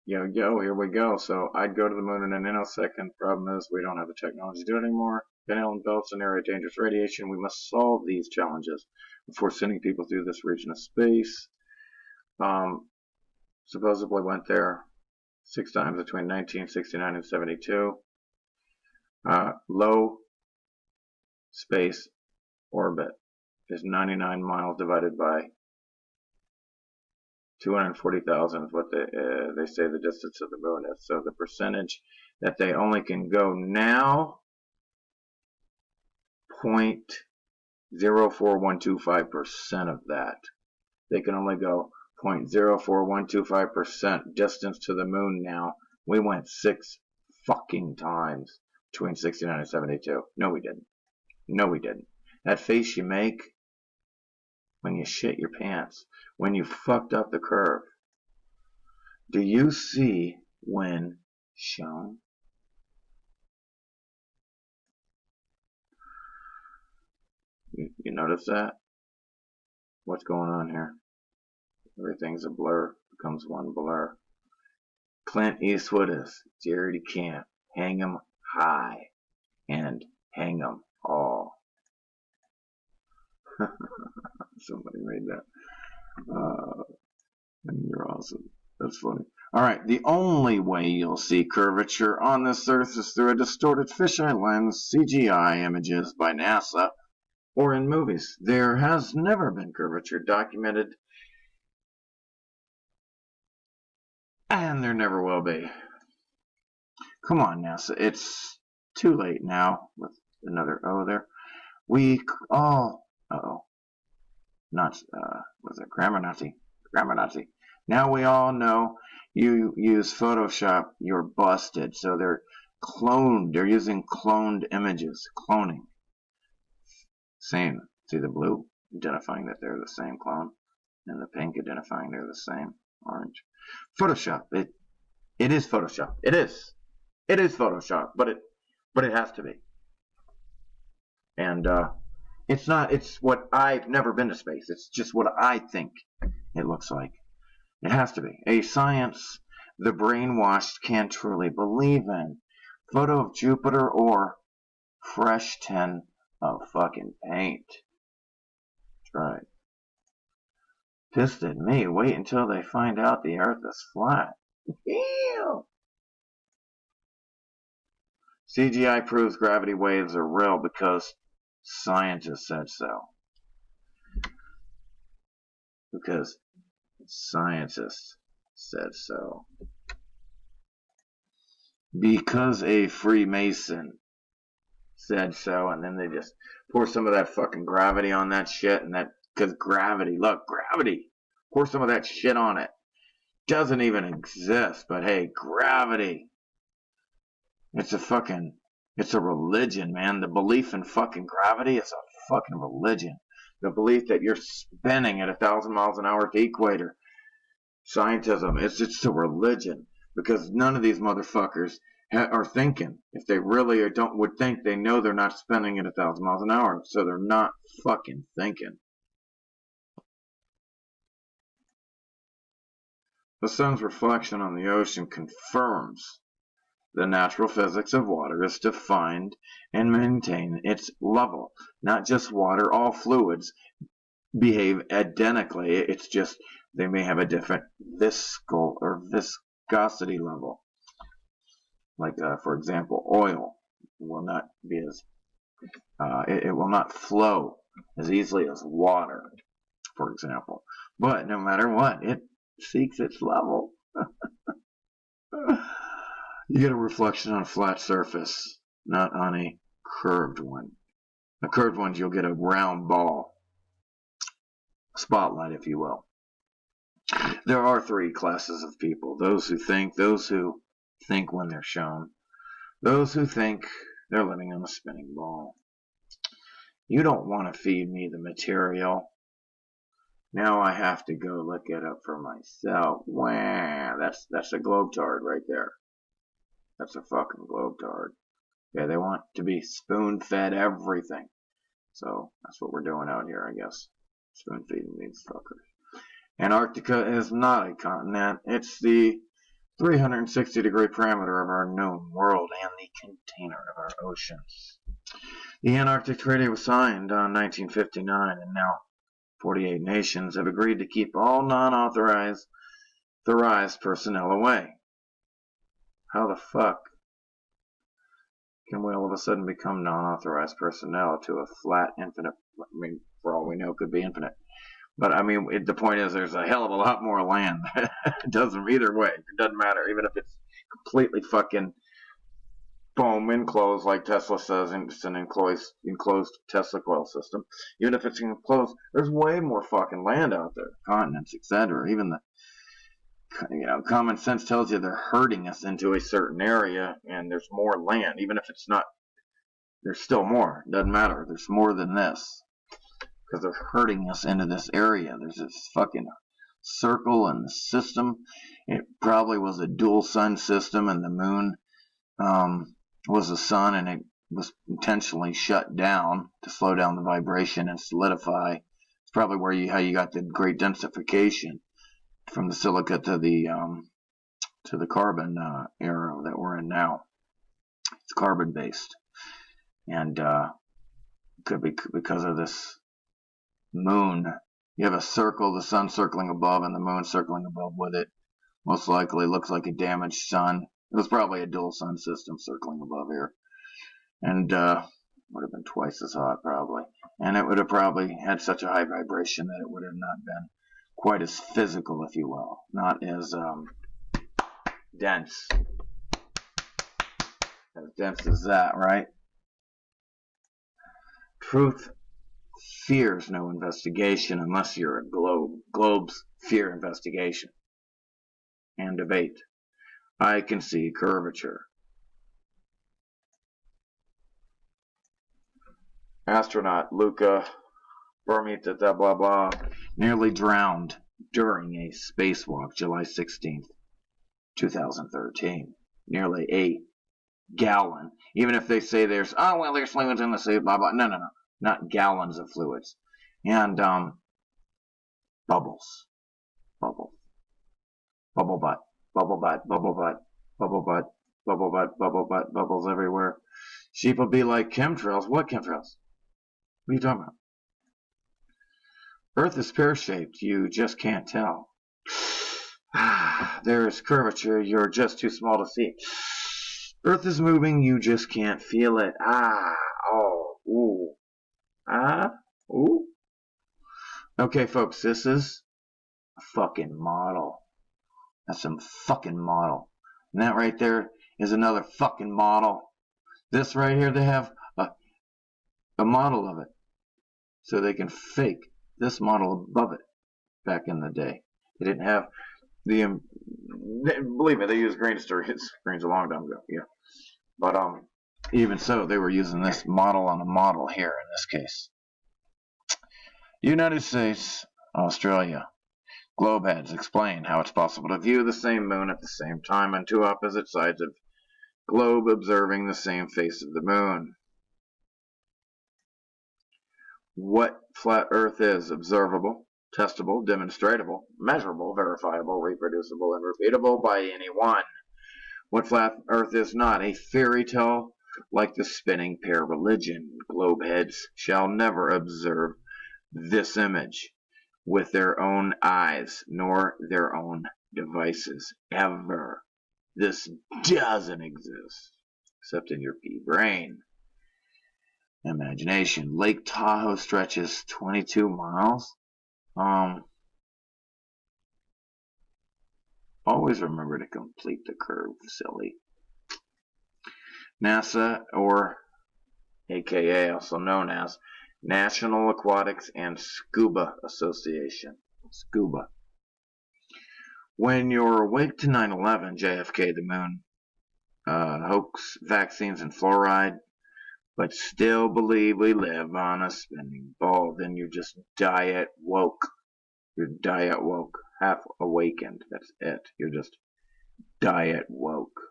Yo, here we go. So I'd go to the moon in a nanosecond. Problem is, we don't have the technology to do it anymore. Van Allen belts and area dangerous radiation. We must solve these challenges before sending people through this region of space. Supposedly went there 6 times between 1969 and 72. Low space orbit is 99 miles divided by 240,000 is what they say the distance of the moon is. So the percentage that they only can go now, 0.04125% of that. They can only go 0.04125% distance to the moon now. We went 6 fucking times between 69 and 72. No, we didn't. No, we didn't. That face you make when you shit your pants, when you fucked up the curve. Do you see when shown? You notice that? What's going on here? Everything's a blur, becomes one blur. Clint Eastwood is Dirty Camp. Hang 'em high and hang 'em all. Somebody made that. And you're awesome. That's funny. Alright, the only way you'll see curvature on this Earth is through a distorted fisheye lens, CGI images by NASA, or in movies. There has never been curvature documented, and there never will be. Come on, NASA. It's too late now. With another O there. Not, was it Grammar Nazi? Grammar Nazi. Now we all know you use Photoshop, you're busted. So they're cloned. They're using cloned images. Cloning. Same. See the blue identifying that they're the same clone, and the pink identifying they're the same orange. Photoshop. It is Photoshop. It is Photoshop, but it has to be. And it's not. It's what I've never been to space. It's just what I think it looks like. It has to be a science the brainwashed can't truly believe in. Photo of Jupiter or fresh tin of fucking paint. That's right. Pissed at me. Wait until they find out the Earth is flat. Ew. CGI proves gravity waves are real because scientists said so. Because scientists said so. Because a Freemason said so, and then they just pour some of that fucking gravity on that shit, and that, because gravity, look, gravity, pour some of that shit on it. Doesn't even exist, but hey, gravity. It's a religion, man. The belief in fucking gravity is a fucking religion. The belief that you're spinning at 1,000 miles an hour at the equator. Scientism, it's just a religion. Because none of these motherfuckers are thinking. If they really would think, they know they're not spinning at 1,000 miles an hour. So they're not fucking thinking. The sun's reflection on the ocean confirms the natural physics of water is to find and maintain its level. Not just water, all fluids behave identically. It's just they may have a different viscosity level. Like, for example, oil will not be as it will not flow as easily as water, for example. But no matter what, it seeks its level. You get a reflection on a flat surface, not on a curved one. A curved one, you'll get a round ball. Spotlight, if you will. There are 3 classes of people. Those who think when they're shown. Those who think they're living on a spinning ball. You don't want to feed me the material. Now I have to go look it up for myself. Wow, that's a globetard right there. That's a fucking globetard. Yeah, they want to be spoon-fed everything. So that's what we're doing out here, I guess. Spoon-feeding these fuckers. Antarctica is not a continent. It's the 360-degree parameter of our known world and the container of our oceans. The Antarctic Treaty was signed on 1959, and now 48 nations have agreed to keep all non-authorized personnel away. How the fuck can we all of a sudden become non-authorized personnel to a flat infinite? I mean, for all we know, could be infinite. But I mean, the point is, there's a hell of a lot more land. It doesn't either way. It doesn't matter, even if it's completely fucking foam enclosed, like Tesla says, it's an enclosed Tesla coil system. Even if it's enclosed, there's way more fucking land out there, continents, etc. Even common sense tells you they're herding us into a certain area, and there's more land. Even if it's not, there's still more. It doesn't matter. There's more than this. Because they're herding us into this area. There's this fucking circle in the system. It probably was a dual sun system, and the moon was the sun, and it was intentionally shut down to slow down the vibration and solidify. It's probably how you got the great densification from the silica to the carbon era that we're in now. It's carbon based, and could be because of this moon. You have a circle, the sun circling above and the moon circling above with it. Most likely looks like a damaged sun. It was probably a dual sun system circling above here, and would have been twice as hot probably, and it would have probably had such a high vibration that it would have not been quite as physical, if you will, not as dense as that, right? Truth fears no investigation unless you're a globes fear investigation and debate. I can see curvature. Astronaut Luca Bermita, blah blah, nearly drowned during a spacewalk July 16th, 2013. Nearly a gallon. Even if they say there's fluids in the sea, blah blah. No. Not gallons of fluids. And bubbles. Bubble butt. Bubbles everywhere. Sheep will be like, chemtrails? What chemtrails? What are you talking about? Earth is pear-shaped. You just can't tell. There is curvature. You're just too small to see. Earth is moving. You just can't feel it. Ooh. Ooh. Okay, folks, this is a fucking model. That's some fucking model. And that right there is another fucking model. This right here, they have a model of it. So they can fake this model above it back in the day. They didn't have the, believe me, they used grains a long time ago, yeah. But even so, they were using this model on a model here in this case. United States, Australia. Globeheads explain how it's possible to view the same moon at the same time on two opposite sides of globe observing the same face of the moon. What flat Earth is: observable, testable, demonstrable, measurable, verifiable, reproducible, and repeatable by anyone. What flat Earth is not: a fairy tale like the spinning pear religion. Globeheads shall never observe this image with their own eyes nor their own devices ever. This doesn't exist except in your pea brain. Imagination. Lake Tahoe stretches 22 miles. Always remember to complete the curve, silly. NASA, or AKA also known as National Aquatics and Scuba Association. Scuba. When you're awake to 9/11, JFK, the moon, hoax, vaccines, and fluoride, but still believe we live on a spinning ball, then you're just diet woke. You're diet woke. Half awakened. That's it. You're just diet woke.